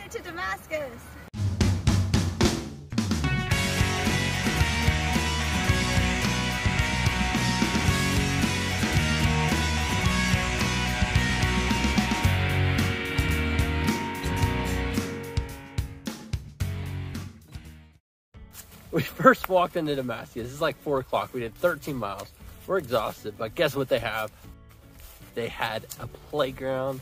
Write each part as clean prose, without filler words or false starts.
it to Damascus. We first walked into Damascus. It's like 4 o'clock. We did 13 miles. We're exhausted, but guess what they have? They had a playground.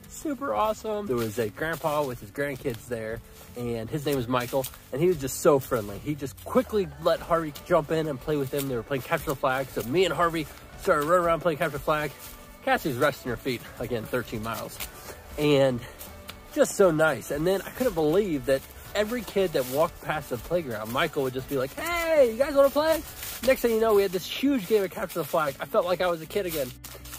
Super awesome. There was a grandpa with his grandkids there, and his name was Michael, and he was just so friendly. He just quickly let Harvey jump in and play with him. They were playing capture the flag, so me and Harvey started running around playing capture the flag. Cassie was resting her feet, again, 13 miles. And just so nice. And then I couldn't believe that every kid that walked past the playground, Michael would just be like, hey, you guys want to play? Next thing you know, we had this huge game of capture the flag. I felt like I was a kid again.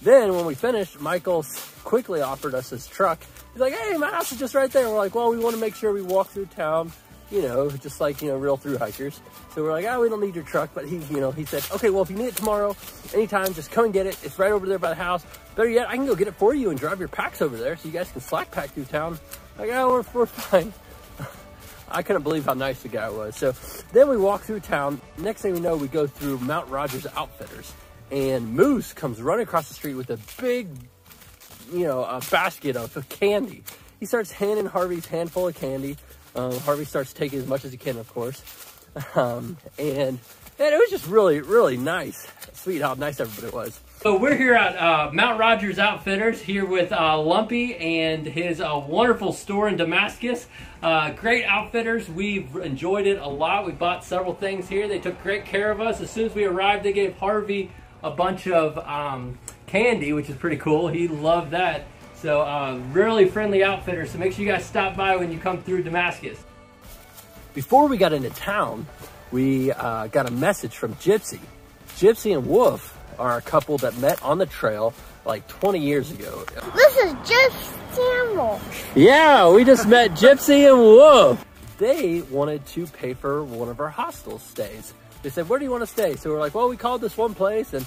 Then when we finished, Michael quickly offered us his truck. He's like, hey, my house is just right there. We're like, well, we want to make sure we walk through town, you know, just like, you know, real through hikers. So we're like, oh, we don't need your truck. But he, you know, he said, okay, well, if you need it tomorrow, anytime, just come and get it. It's right over there by the house. Better yet, I can go get it for you and drive your packs over there so you guys can slack pack through town. Like, oh, we're fine. I couldn't believe how nice the guy was. So then we walk through town. Next thing we know, we go through Mount Rogers Outfitters, and Moose comes running across the street with a big, you know, a basket of candy. He starts handing Harvey's handful of candy. Harvey starts taking as much as he can, of course. And it was just really, really nice. Sweet how nice everybody was. So we're here at Mount Rogers Outfitters here with Lumpy and his wonderful store in Damascus. Great outfitters. We've enjoyed it a lot. We bought several things here. They took great care of us. As soon as we arrived, they gave Harvey a bunch of candy, which is pretty cool. He loved that. So really friendly outfitters. So make sure you guys stop by when you come through Damascus. Before we got into town, we got a message from Gypsy. Gypsy and Wolf are a couple that met on the trail like 20 years ago. This is Gypsy and Wolf. Yeah, we just met Gypsy and Wolf. They wanted to pay for one of our hostel stays. They said, where do you want to stay? So we're like, well, we called this one place and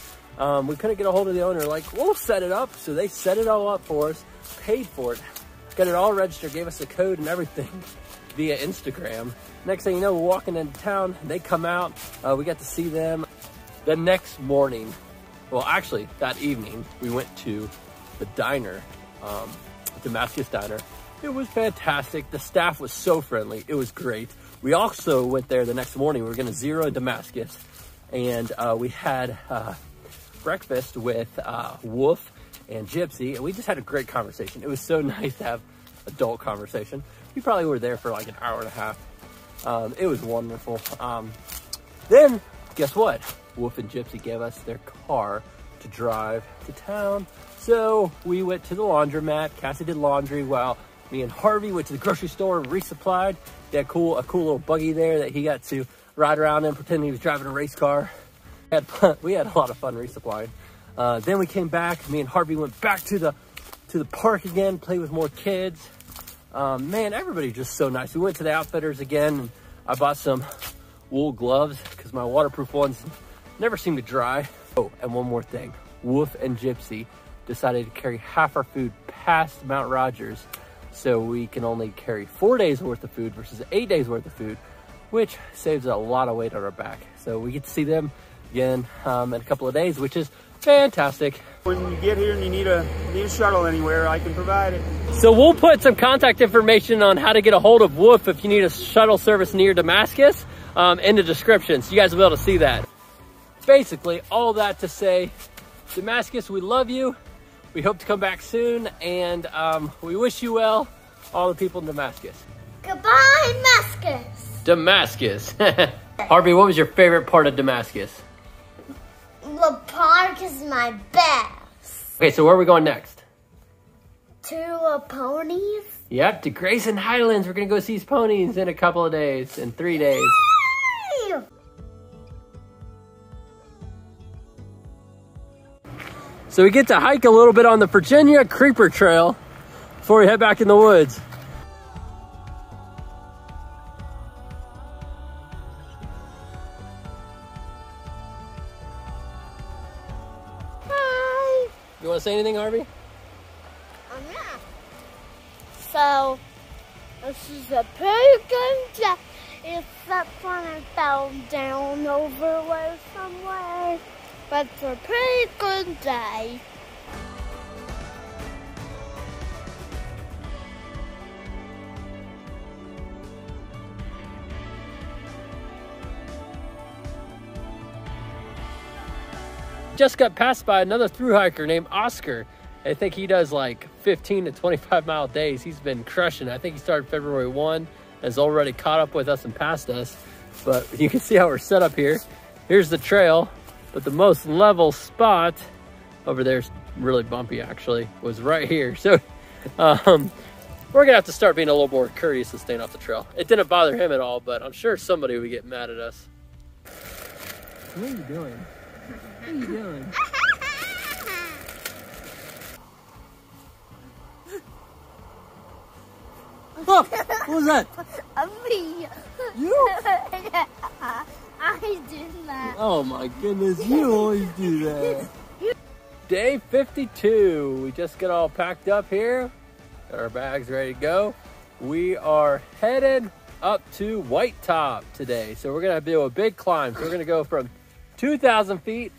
we couldn't get a hold of the owner. Like, we'll set it up. So they set it all up for us, paid for it, got it all registered, gave us the code and everything via Instagram. Next thing you know, we're walking into town. They come out. We got to see them. The next morning, well, actually, that evening, we went to the diner, Damascus Diner. It was fantastic. The staff was so friendly. It was great. We also went there the next morning. We were going to zero in Damascus, and we had breakfast with Wolf and Gypsy, and we just had a great conversation. It was so nice to have adult conversation. We probably were there for like an hour and a half. It was wonderful. Then, guess what? Wolf and Gypsy gave us their car to drive to town. So we went to the laundromat. Cassie did laundry while me and Harvey went to the grocery store and resupplied. They had a cool little buggy there that he got to ride around in, pretending he was driving a race car. We had a lot of fun resupplying. Then we came back. Me and Harvey went back to the park again, played with more kids. Man, everybody just so nice. We went to the Outfitters again, and I bought some wool gloves because my waterproof ones never seem to dry. Oh, and one more thing. Wolf and Gypsy decided to carry half our food past Mount Rogers, so we can only carry 4 days worth of food versus 8 days worth of food, which saves a lot of weight on our back. So we get to see them again in a couple of days, which is fantastic. When you get here and you need a shuttle anywhere, I can provide it. So we'll put some contact information on how to get a hold of Wolf if you need a shuttle service near Damascus in the description, so you guys will be able to see that. Basically, all that to say, Damascus, we love you. We hope to come back soon, and we wish you well, all the people in Damascus. Goodbye, Damascus. Damascus. Harvey, what was your favorite part of Damascus? The park is my best. Okay, so where are we going next? To Ponies. Yep, to Grayson Highlands. We're going to go see Ponies in a couple of days, in 3 days. Yay! So we get to hike a little bit on the Virginia Creeper Trail before we head back in the woods. Hi. You want to say anything, Harvey? Yeah. So, This is a pretty good day, except when I fell down over way somewhere. But it's a pretty good day. Just got passed by another thru hiker named Oscar. I think he does like 15 to 25 mile days. He's been crushing. I think he started February 1, has already caught up with us and passed us. But you can see how we're set up here. Here's the trail, but the most level spot over there's really bumpy actually, was right here. So we're gonna have to start being a little more courteous and staying off the trail. It didn't bother him at all, but I'm sure somebody would get mad at us. What are you doing? What are you doing? Oh, what was that? Me. You? I did that. Oh my goodness, you always do that. Day 52. We just got all packed up here. Got our bags ready to go. We are headed up to White Top today. So we're gonna do a big climb. So we're gonna go from 2,000 feet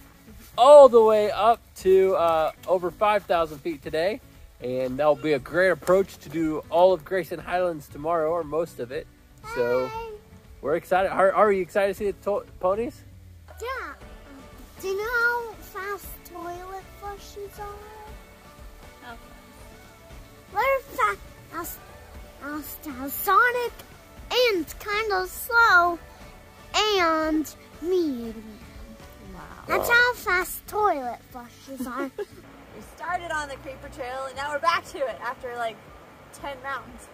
all the way up to over 5,000 feet today. And that'll be a great approach to do all of Grayson Highlands tomorrow, or most of it. So we're excited. Are you excited to see the ponies? Yeah. Do you know how fast toilet flushes are? Oh. They're fast, sonic, and kind of slow, and medium. Wow. That's how fast toilet flushes are. We started on the creeper trail and now we're back to it after like 10 mountains.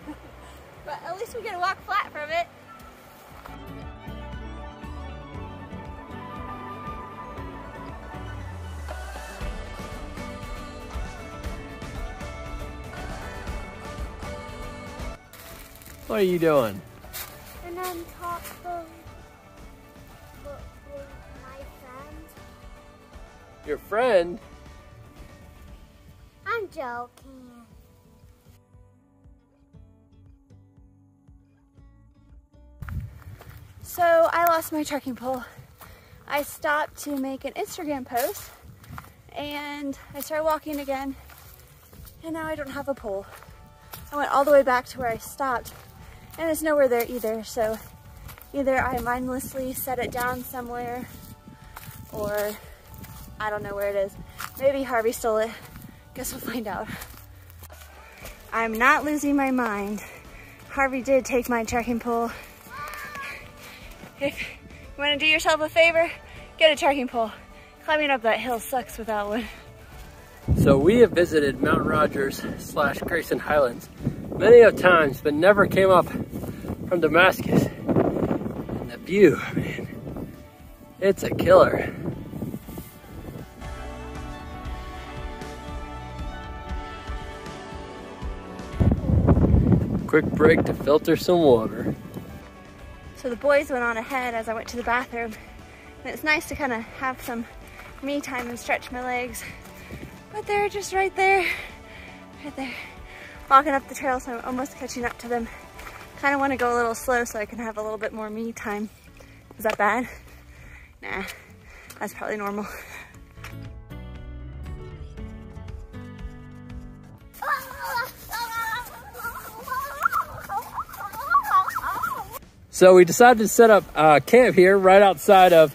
But at least we get to walk flat from it. What are you doing? And then talk with my friend. Your friend? I'm joking. So I lost my trekking pole. I stopped to make an Instagram post and I started walking again and now I don't have a pole. I went all the way back to where I stopped and it's nowhere there either. So either I mindlessly set it down somewhere or I don't know where it is. Maybe Harvey stole it. Guess we'll find out. I'm not losing my mind. Harvey did take my trekking pole. If you want to do yourself a favor, get a trekking pole. Climbing up that hill sucks without one. So we have visited Mount Rogers / Grayson Highlands many of times, but never came up from Damascus. And the view, man, it's a killer. Quick break to filter some water. So the boys went on ahead as I went to the bathroom. And it's nice to kind of have some me time and stretch my legs. But they're just right there, walking up the trail, so I'm almost catching up to them. Kind of want to go a little slow so I can have a little bit more me time. Is that bad? Nah, that's probably normal. So we decided to set up camp here right outside of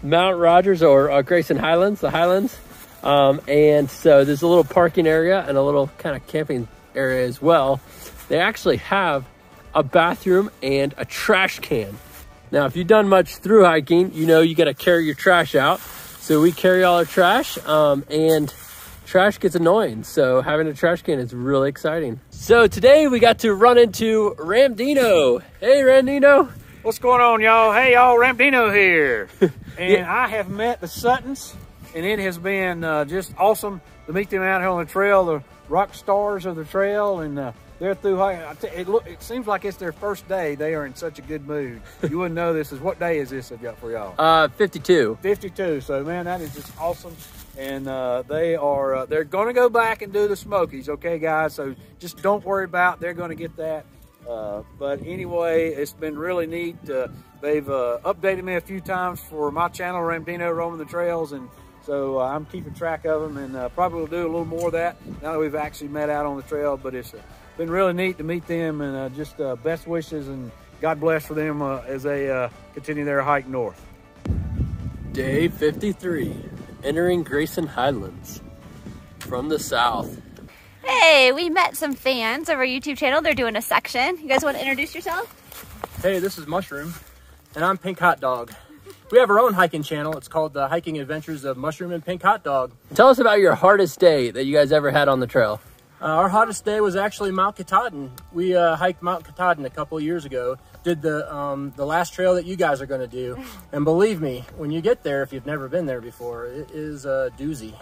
Mount Rogers or Grayson Highlands, the Highlands. And so there's a little parking area and a little kind of camping area as well. They actually have a bathroom and a trash can. Now, if you've done much through hiking, you know you got to carry your trash out. So we carry all our trash and trash gets annoying. So having a trash can is really exciting. So today we got to run into Ramdino. Hey, Ramdino. What's going on, y'all? Hey, y'all, Ramdino here. And I have met the Suttons, and it has been just awesome to meet them out here on the trail, the rock stars of the trail, and they're through hiking. It seems like it's their first day. They are in such a good mood. You wouldn't know this. What day is this I've got for y'all? 52. 52. So, man, that is just awesome. And they're going to go back and do the Smokies, okay, guys? So just don't worry about it. They're going to get that. But anyway, it's been really neat. They've updated me a few times for my channel, Ramdino Roaming the Trails, and so I'm keeping track of them, and probably will do a little more of that now that we've actually met out on the trail. But it's been really neat to meet them, and just best wishes and God bless for them as they continue their hike north. Day 53, entering Grayson Highlands from the south. Hey, we met some fans of our YouTube channel. They're doing a section. You guys want to introduce yourself? Hey, this is Mushroom, and I'm Pink Hot Dog. We have our own hiking channel. It's called The Hiking Adventures of Mushroom and Pink Hot Dog. Tell us about your hardest day that you guys ever had on the trail. Our hottest day was actually Mount Katahdin. We hiked Mount Katahdin a couple of years ago. Did the last trail that you guys are going to do. And believe me, when you get there, if you've never been there before, it is a doozy.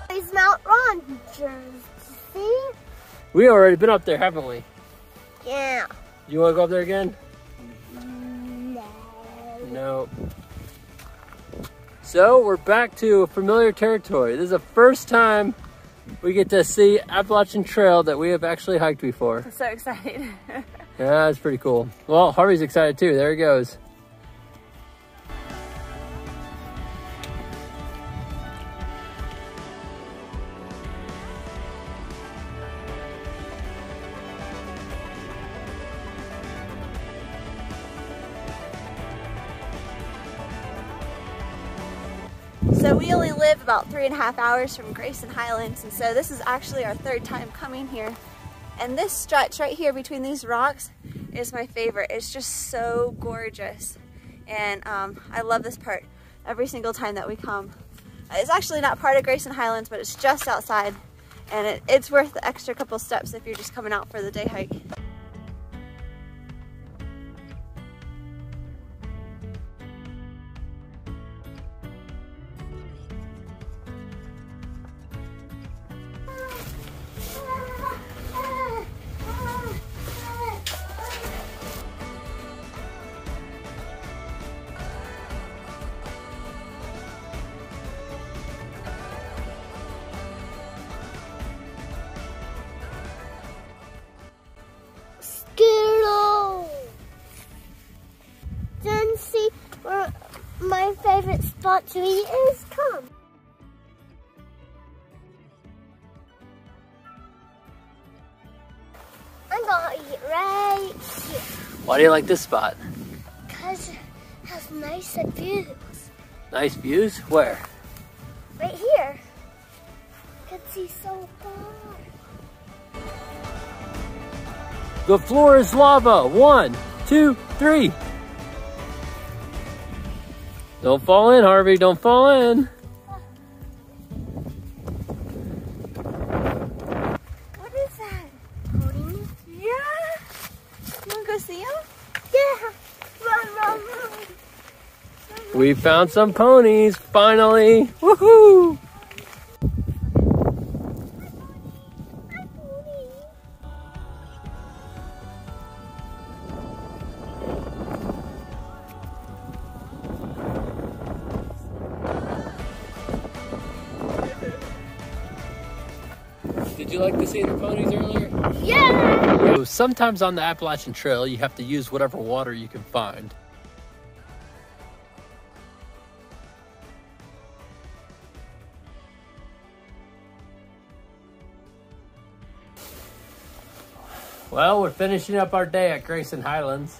It's Mount Rogers. See? We already been up there, haven't we? Yeah. You want to go up there again? No. No. So we're back to familiar territory. This is the first time we get to see Appalachian Trail that we have actually hiked before. I'm so excited. Yeah, that's pretty cool. Well, Harvey's excited too. There he goes. So we only live about 3.5 hours from Grayson Highlands, and so this is actually our third time coming here. And this stretch right here between these rocks is my favorite. It's just so gorgeous. And I love this part every single time that we come. It's actually not part of Grayson Highlands, but it's just outside. And it's worth the extra couple steps if you're just coming out for the day hike. Squirrel. Then see where my favorite spot to eat is. Come. I'm gonna eat right here. Why do you like this spot? Because it has nice views. Nice views? Where? Right here. You can see so far. The floor is lava. 1, 2, 3. Don't fall in, Harvey. Don't fall in. What is that? Ponies? Yeah? You wanna go see them? Yeah. Run, run, run. We found some ponies, finally. Woohoo! Did you like to see the ponies earlier? Yeah. So sometimes on the Appalachian Trail, you have to use whatever water you can find. Well, we're finishing up our day at Grayson Highlands.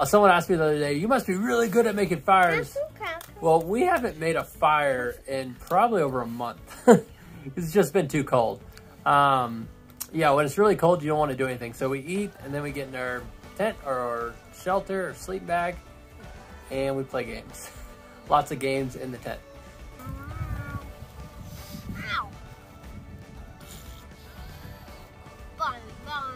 Someone asked me the other day, you must be really good at making fires. Well, we haven't made a fire in probably over a month. It's just been too cold. Yeah, when it's really cold, you don't want to do anything. So we eat, and then we get in our tent or our shelter or sleep bag, and we play games. Lots of games in the tent. Ow. Fun, fun.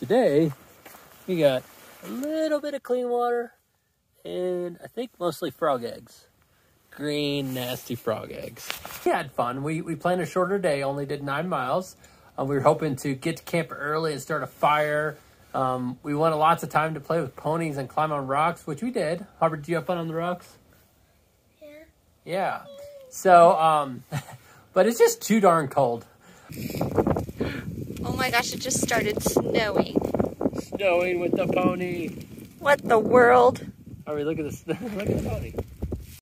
Today, we got a little bit of clean water and I think mostly frog eggs. Green, nasty frog eggs. We had fun. We planned a shorter day, only did 9 miles. We were hoping to get to camp early and start a fire. We wanted lots of time to play with ponies and climb on rocks, which we did. Harper, did you have fun on the rocks? Yeah. Yeah. So, but it's just too darn cold. Oh my gosh, it just started snowing. Snowing with the pony. What the world? Harper, look at this. Look at the pony.